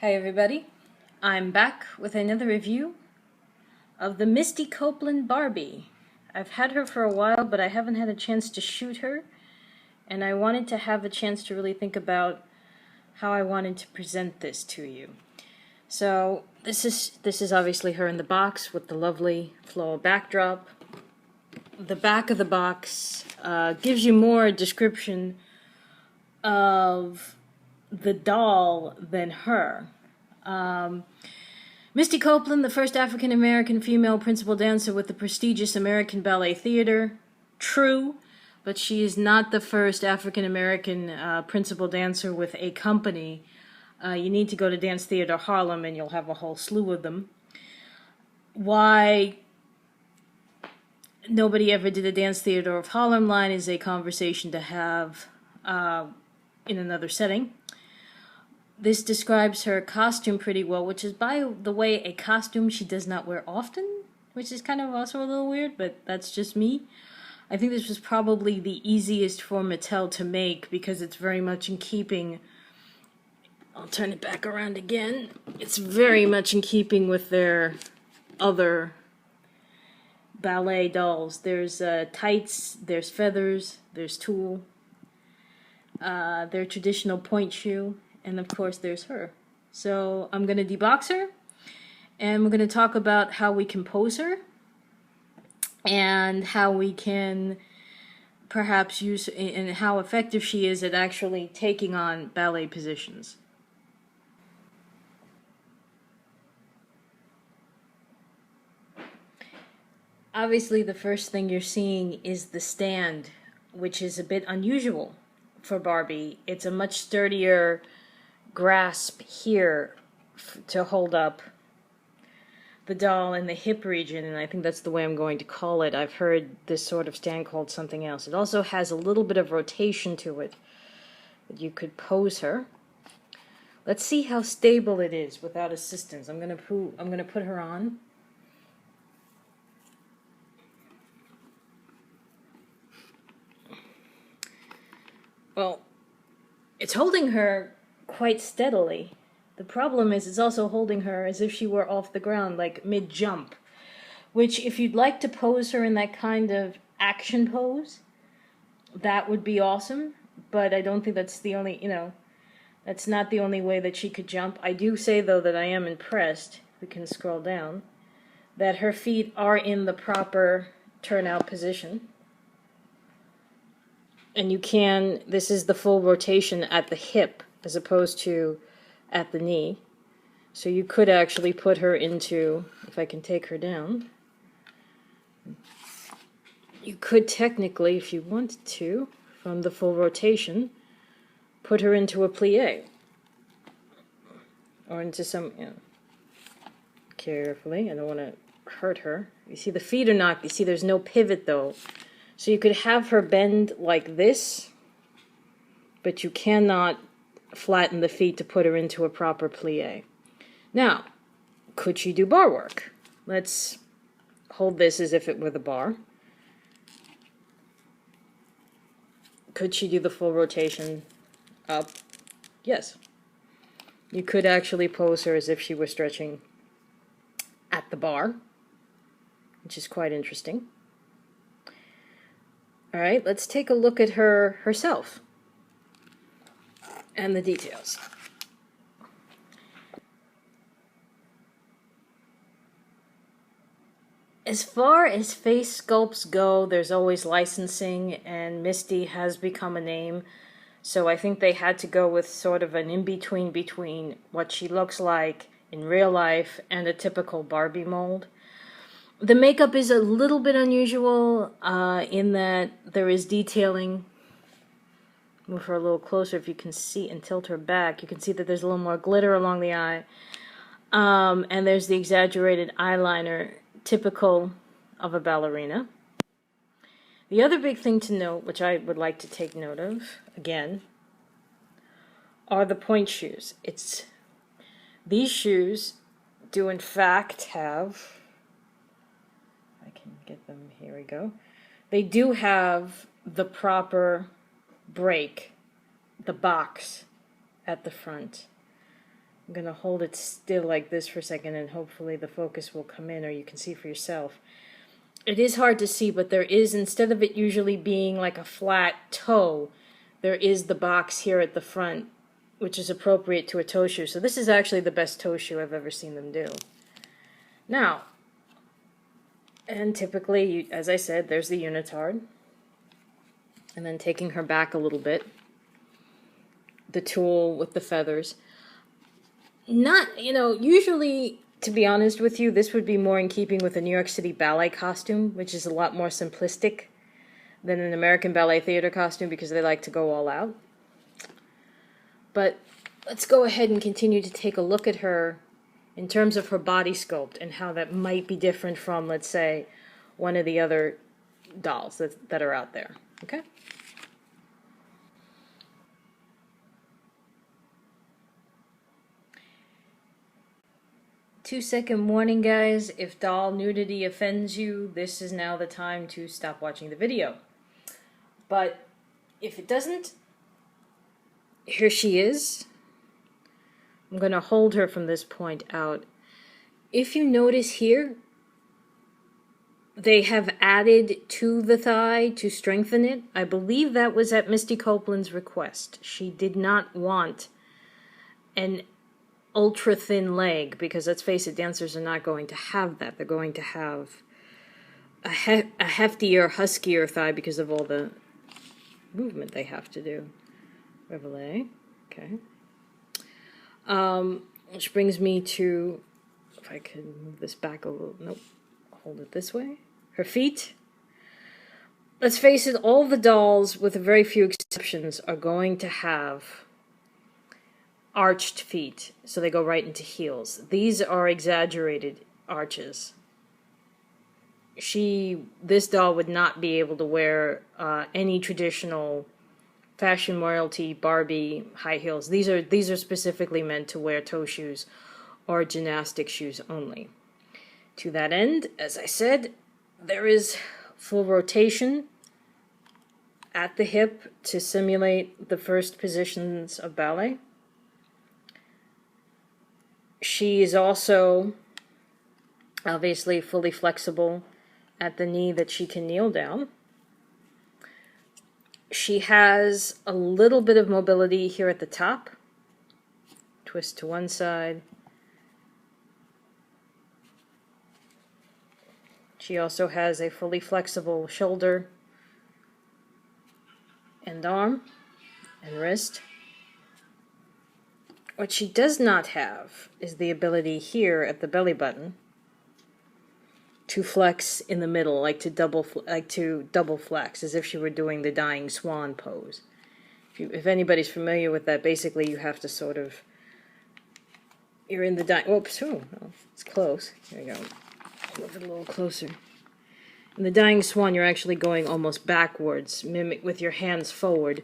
Hey everybody, I'm back with another review of the Misty Copeland Barbie. I've had her for a while, but I haven't had a chance to shoot her, and I wanted to have a chance to really think about how I wanted to present this to you. So this is obviously her in the box with the lovely floral backdrop. The back of the box gives you more description of the doll than her. Misty Copeland, the first African-American female principal dancer with the prestigious American Ballet Theater. True, but she is not the first African-American principal dancer with a company. You need to go to Dance Theater Harlem and you'll have a whole slew of them. Why nobody ever did a Dance Theater of Harlem line is a conversation to have in another setting. This describes her costume pretty well, which is, by the way, a costume she does not wear often, which is kind of also a little weird, but that's just me. I think this was probably the easiest for Mattel to make because it's very much in keeping. I'll turn it back around again. It's very much in keeping with their other ballet dolls. There's tights, there's feathers, there's tulle, their traditional pointe shoe, and of course there's her. So I'm going to debox her, and we're going to talk about how we can pose her, and how we can perhaps use, and how effective she is at actually taking on ballet positions. Obviously, the first thing you're seeing is the stand, which is a bit unusual for Barbie. It's a much sturdier grasp here to hold up the doll in the hip region, and I think that's the way I'm going to call it. I've heard this sort of stand called something else. It also has a little bit of rotation to it that you could pose her. Let's see how stable it is without assistance. I'm gonna put her on. Well, it's holding her quite steadily. The problem is it's also holding her as if she were off the ground, like mid-jump. Which, if you'd like to pose her in that kind of action pose, that would be awesome. But I don't think that's the only, that's not the only way that she could jump. I do say, though, that I am impressed, we can scroll down, that her feet are in the proper turnout position. And you can, this is the full rotation at the hip as opposed to at the knee. So you could actually put her into, if I can take her down, you could technically, if you wanted to, from the full rotation, put her into a plie. Or into some, carefully, I don't want to hurt her. You see the feet are not, you see there's no pivot though. So you could have her bend like this, but you cannot flatten the feet to put her into a proper plie. Now, could she do bar work? Let's hold this as if it were the bar. Could she do the full rotation up? Yes. You could actually pose her as if she were stretching at the bar, which is quite interesting. All right, let's take a look at her herself and the details. As far as face sculpts go, there's always licensing, and Misty has become a name, so I think they had to go with sort of an in-between between what she looks like in real life and a typical Barbie mold. The makeup is a little bit unusual in that there is detailing. Move her a little closer if you can see, and tilt her back. You can see that there's a little more glitter along the eye. And there's the exaggerated eyeliner, typical of a ballerina. The other big thing to note, which I would like to take note of, again, are the pointe shoes. These shoes do in fact have, get them, here we go. They do have the proper break, the box at the front. I'm going to hold it still like this for a second, and hopefully the focus will come in, or you can see for yourself. It is hard to see, but there is, instead of it usually being like a flat toe, there is the box here at the front, which is appropriate to a toe shoe. So this is actually the best toe shoe I've ever seen them do. Now, and typically, as I said, there's the unitard. And then taking her back a little bit, the tulle with the feathers. Not, usually, to be honest with you, this would be more in keeping with a New York City ballet costume, which is a lot more simplistic than an American ballet theater costume because they like to go all out. But let's go ahead and continue to take a look at her in terms of her body sculpt and how that might be different from, let's say, one of the other dolls that are out there. Okay? Two-second warning, guys. If doll nudity offends you, this is now the time to stop watching the video. But if it doesn't, here she is. I'm going to hold her from this point out. If you notice here, they have added to the thigh to strengthen it. I believe that was at Misty Copeland's request. She did not want an ultra thin leg, because let's face it, dancers are not going to have that. They're going to have a heftier, huskier thigh because of all the movement they have to do. Reveille. Okay. Which brings me to, if I could move this back a little, nope, hold it this way. Her feet. Let's face it, all the dolls, with a very few exceptions, are going to have arched feet, so they go right into heels. These are exaggerated arches. This doll would not be able to wear any traditional fashion royalty Barbie high heels. These are specifically meant to wear toe shoes or gymnastic shoes only. To that end, as I said, there is full rotation at the hip to simulate the first positions of ballet. She is also obviously fully flexible at the knee that she can kneel down. She has a little bit of mobility here at the top. Twist to one side. She also has a fully flexible shoulder and arm and wrist. What she does not have is the ability here at the belly button to flex in the middle, like to double flex, as if she were doing the dying swan pose. If anybody's familiar with that, basically you have to sort of, you're in the dying, oops, oh, it's close. There you go. Move it a little closer. In the dying swan, you're actually going almost backwards, with your hands forward,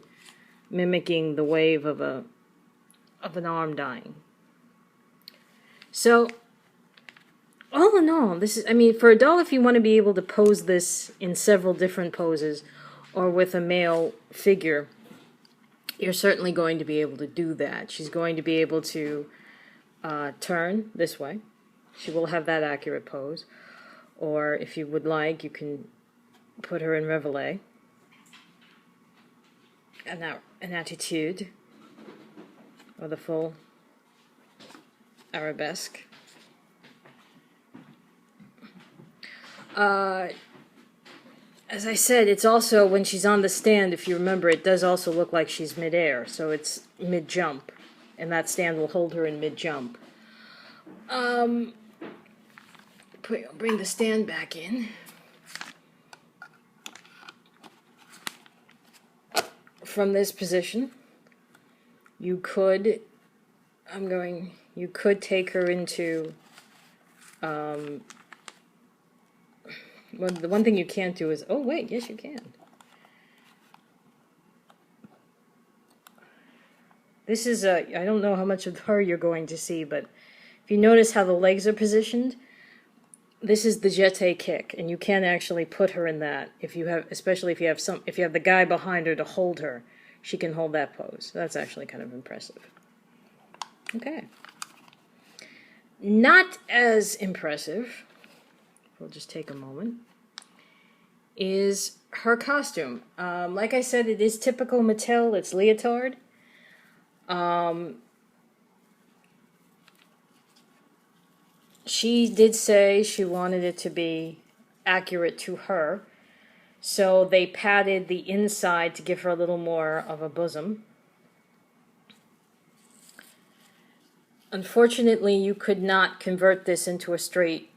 mimicking the wave of an arm dying. So, all in all, this is, I mean, for a doll, if you want to be able to pose this in several different poses, or with a male figure, you're certainly going to be able to do that. She's going to be able to turn this way. She will have that accurate pose. Or, if you would like, you can put her in reveille. An attitude. Or the full arabesque. As I said, it's also, when she's on the stand, if you remember, it does also look like she's mid-air, so it's mid-jump, and that stand will hold her in mid-jump. Bring the stand back in. From this position, you could take her into, well, the one thing you can't do is, oh wait, yes you can. This is I don't know how much of her you're going to see, but if you notice how the legs are positioned, this is the jeté kick, and you can actually put her in that if you have, especially if you have the guy behind her to hold her, she can hold that pose. That's actually kind of impressive. Okay. Not as impressive, we'll just take a moment, is her costume. Like I said, it is typical Mattel. It's leotard. She did say she wanted it to be accurate to her, so they padded the inside to give her a little more of a bosom. Unfortunately, you could not convert this into a straight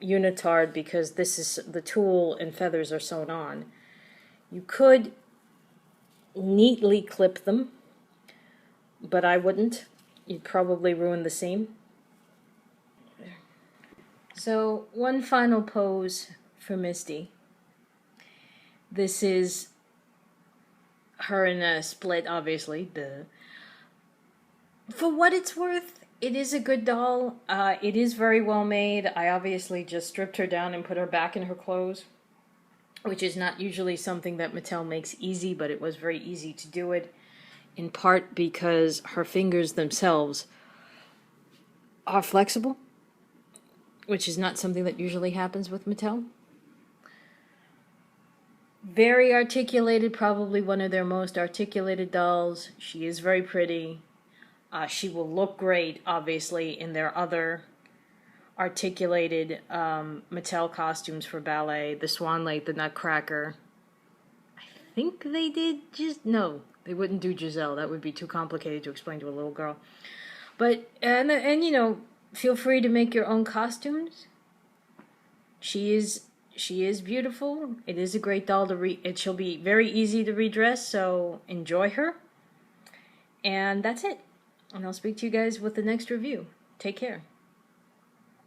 unitard because this is the tulle and feathers are sewn on. You could neatly clip them, but I wouldn't. You'd probably ruin the seam. So, one final pose for Misty. This is her in a split, obviously. Duh. For what it's worth, it is a good doll. It is very well made. I obviously just stripped her down and put her back in her clothes, which is not usually something that Mattel makes easy, but it was very easy to do it, in part because her fingers themselves are flexible, which is not something that usually happens with Mattel. Very articulated, probably one of their most articulated dolls. She is very pretty. She will look great, obviously, in their other articulated Mattel costumes for ballet. The Swan Lake, the Nutcracker. I think they did no, they wouldn't do Giselle. That would be too complicated to explain to a little girl. But, and you know, feel free to make your own costumes. She is beautiful. It is a great doll to she'll be very easy to redress, so enjoy her. And that's it. And I'll speak to you guys with the next review. Take care.